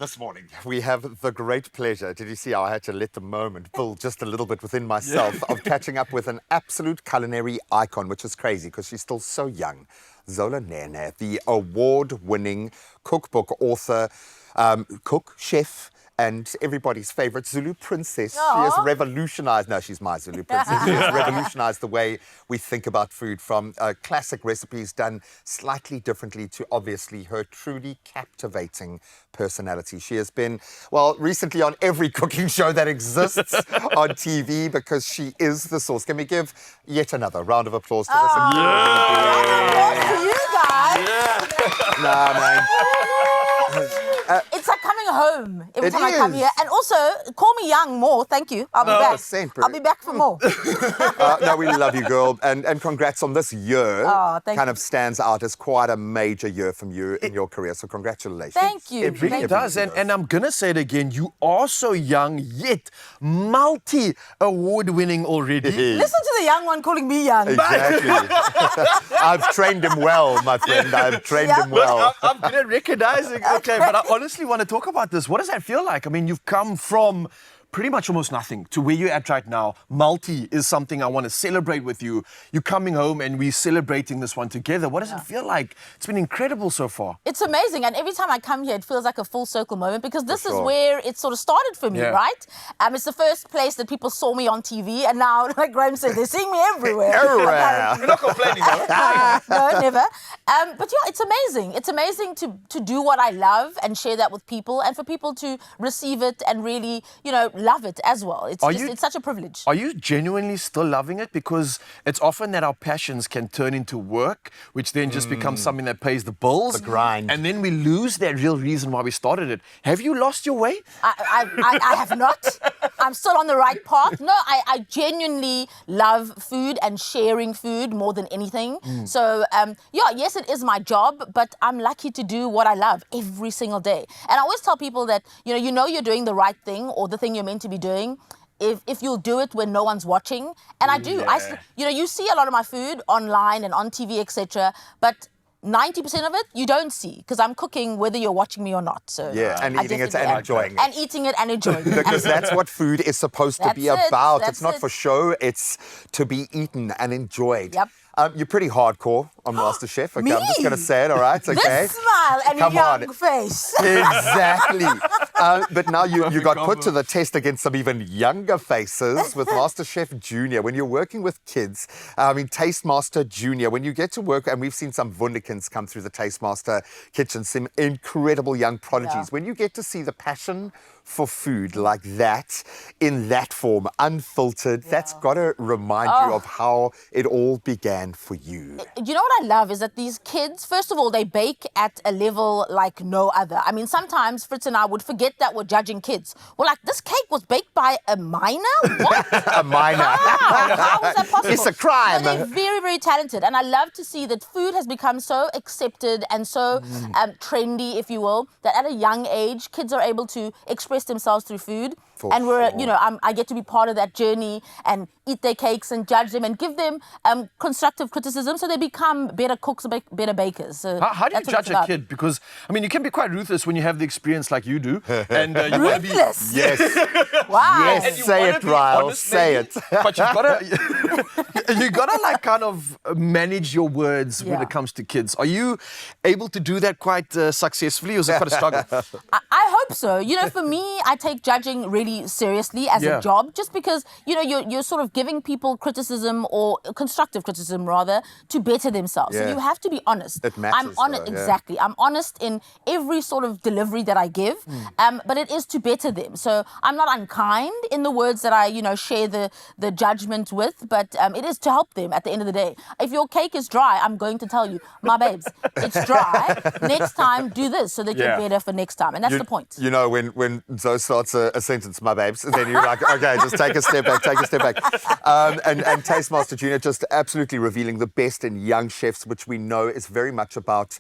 This morning, we have the great pleasure, did you see how I had to let the moment build just a little bit within myself, of catching up with an absolute culinary icon, which is crazy because she's still so young. Zola Nene, the award-winning cookbook author, cook, chef, and everybody's favorite Zulu princess. Aww. She has revolutionized, no, she's my Zulu princess. She has revolutionized the way we think about food, from classic recipes done slightly differently to obviously her truly captivating personality. She has been, well, recently on every cooking show that exists on TV because she is the source. Can we give yet another round of applause to this? Round of applause to you guys. Nah, man. It's like coming home every time I is. come here. And also, call me young more. Thank you. I'll be back. Sempre. I'll be back for more. No, we love you, girl. And congrats on this year. Thank kind you. of stands out as quite a major year from you in your career. So congratulations. Thank you. It really Thank does. you. And I'm going to say it again. You are so young, yet multi-award-winning already. Listen to the young one calling me young. Exactly. I've trained him well, my friend. I've trained him well. I'm good at recognizing. Okay, but I honestly want to talk about this. What does that feel like? I mean, you've come from pretty much almost nothing to where you're at right now. Multi is something I want to celebrate with you. You're coming home and we're celebrating this one together. What does it feel like? It's been incredible so far. It's amazing. And every time I come here, it feels like a full circle moment because this is sure. where it sort of started for me, Yeah. right? It's the first place that people saw me on TV. And now, like Graham said, they're seeing me everywhere. Everywhere. You're not complaining, though. No, never. But yeah, it's amazing. It's amazing to do what I love and share that with people and for people to receive it and really, love it as well. It's it's such a privilege. Are you genuinely still loving it? Because it's often that our passions can turn into work, which then just becomes something that pays the bills. The grind. And then we lose that real reason why we started it. Have you lost your way? I have not. I'm still on the right path. No, I genuinely love food and sharing food more than anything. So, yes, it is my job, but I'm lucky to do what I love every single day. And I always tell people that, you're doing the right thing or the thing you're meant to be doing if you'll do it when no one's watching. And I do. Yeah. You see a lot of my food online and on TV, etc., but 90% of it you don't see because I'm cooking whether you're watching me or not. So Yeah, and I eating it definitely and am. enjoying it. And eating it and enjoying it. Because that's what food is supposed to be That's it, about. that's It's not it. for show, it's to be eaten and enjoyed. Yep. You're pretty hardcore on MasterChef. Okay, Me? I'm just going to say it, all right? Okay. This smile and Come young on. face. Exactly. But now you got put combo. to the test against some even younger faces with MasterChef Junior. When you're working with kids, Taste Master Junior, when you get to work, and we've seen some wunderkinds come through the Taste Master kitchen, some incredible young prodigies. Yeah. When you get to see the passion for food like that, in that form, unfiltered, that's got to remind you of how it all began for you. You know what I love is that these kids, first of all, they bake at a level like no other. I mean, sometimes Fritz and I would forget that we're judging kids. We're like, this cake was baked by a minor? What? A minor. How is that possible? It's a crime. No, they're very, very talented. And I love to see that food has become so accepted and so trendy, if you will, that at a young age, kids are able to express themselves through food. For And we're, sure. I get to be part of that journey and eat their cakes and judge them and give them constructive criticism so they become better cooks, better bakers. So How do you that's what it's judge a about. kid? Because, you can be quite ruthless when you have the experience like you do. And you wanna be- Ruthless? Yes. Wow. Yes. And you Say wanna it, be Ryle, honest, say maybe, it. But you gotta kind of manage your words when Yeah. it comes to kids. Are you able to do that quite successfully, or is it quite a struggle? I hope so. For me, I take judging really seriously as Yeah. a job, just because, you're sort of giving people criticism or constructive criticism rather to better themselves. So Yeah. you have to be honest. It matters, I'm honest, though, yeah. exactly. I'm honest in every sort of delivery that I give, but it is to better them. So I'm not unkind in the words that I, share the judgment with, but it is to help them at the end of the day. If your cake is dry, I'm going to tell you, my babes, it's dry. Next time, do this so that Yeah. you're better for next time. And that's the point. When Zoe starts a sentence, my babes, then you're like, okay, just take a step back. And Taste Master Junior just absolutely revealing the best in young chefs, which we know is very much about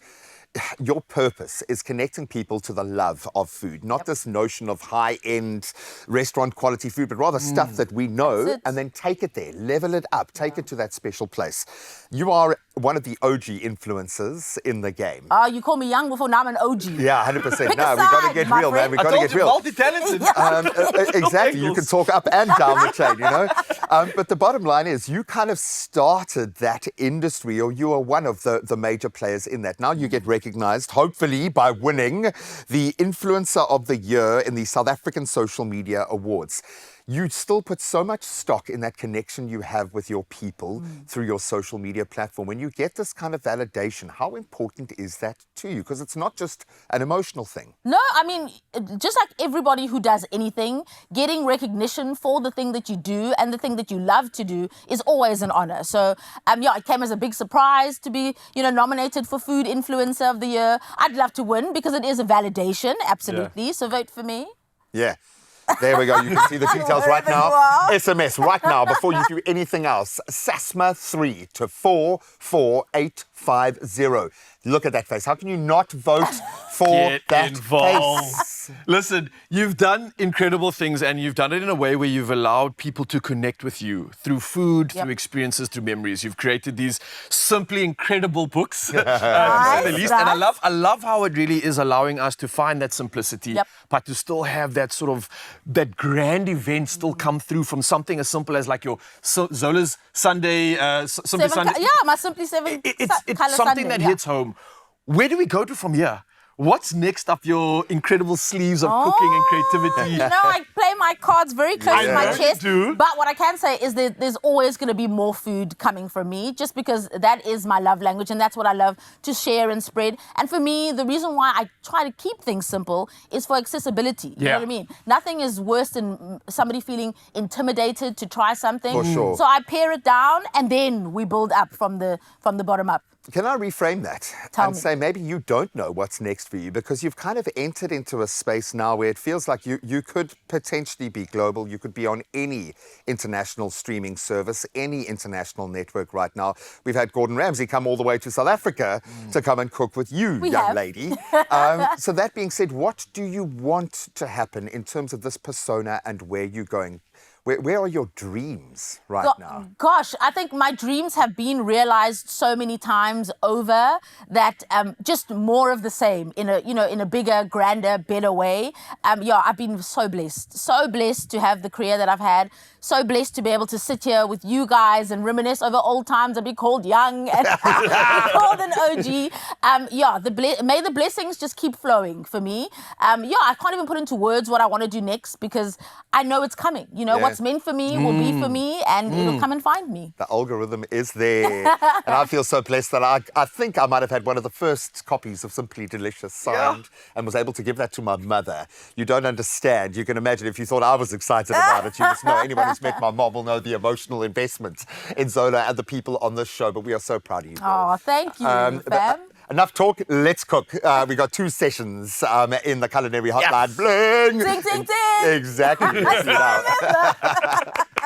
your purpose is connecting people to the love of food, not this notion of high-end restaurant quality food, but rather stuff that we know, and then take it there, level it up, take it to that special place. You are one of the OG influencers in the game. You call me young before, now I'm an OG. Yeah, 100%. Pick No, a we got to side, get my real, man. friend. We I got to told get you, real. multi-talented. Exactly. You can Bagels. talk up and down the chain, you know. But the bottom line is you kind of started that industry, or you are one of the major players in that. Now you get recognized, hopefully, by winning the Influencer of the Year in the South African Social Media Awards. You still put so much stock in that connection you have with your people through your social media platform. When you get this kind of validation, how important is that to you? Because it's not just an emotional thing. No, I mean, just like everybody who does anything, getting recognition for the thing that you do and the thing that you love to do is always an honor. So, yeah, it came as a big surprise to be, nominated for Food Influencer of the Year. I'd love to win because it is a validation, absolutely. Yeah. So vote for me. Yeah. There we go. You can see the details right now. SMS right now before you do anything else. SASMA 3 to 44850. Look at that face. How can you not vote for Get that involved. face? Listen, you've done incredible things, and you've done it in a way where you've allowed people to connect with you through food, through experiences, through memories. You've created these simply incredible books, to say the least. And I love how it really is allowing us to find that simplicity, but to still have that sort of that grand event still come through from something as simple as like your Zola's Sunday, Simply Sunday. My Simply 7 It's Colour something Sunday, that hits home. Where do we go to from here? What's next up your incredible sleeves of cooking and creativity? I play my cards very close to my chest. do. But what I can say is that there's always going to be more food coming from me, just because that is my love language and that's what I love to share and spread. And for me, the reason why I try to keep things simple is for accessibility. You know what I mean? Nothing is worse than somebody feeling intimidated to try something. For sure. So I pare it down and then we build up from the bottom up. Can I reframe that and say maybe you don't know what's next for you because you've kind of entered into a space now where it feels like you could potentially be global. You could be on any international streaming service, any international network right now. We've had Gordon Ramsay come all the way to South Africa to come and cook with you, young lady. So that being said, what do you want to happen in terms of this persona and where you're going? Where are your dreams right now? Gosh, I think my dreams have been realized so many times over that just more of the same in a bigger, grander, better way. I've been so blessed to have the career that I've had. So blessed to be able to sit here with you guys and reminisce over old times and be called young and be called an OG. May the blessings just keep flowing for me. I can't even put into words what I want to do next because I know it's coming. What's meant for me will be for me and it'll come and find me. The algorithm is there. And I feel so blessed that I think I might have had one of the first copies of Simply Delicious signed and was able to give that to my mother. You don't understand. You can imagine if you thought I was excited about it, you just know anyone who's met my mom will know the emotional investment in Zola and the people on this show. But we are so proud of you, girl. Oh, thank you, fam. Enough talk, let's cook. We got 2 sessions in the culinary hotline. Bling! Ding, ding, ding! Exactly. I still remember.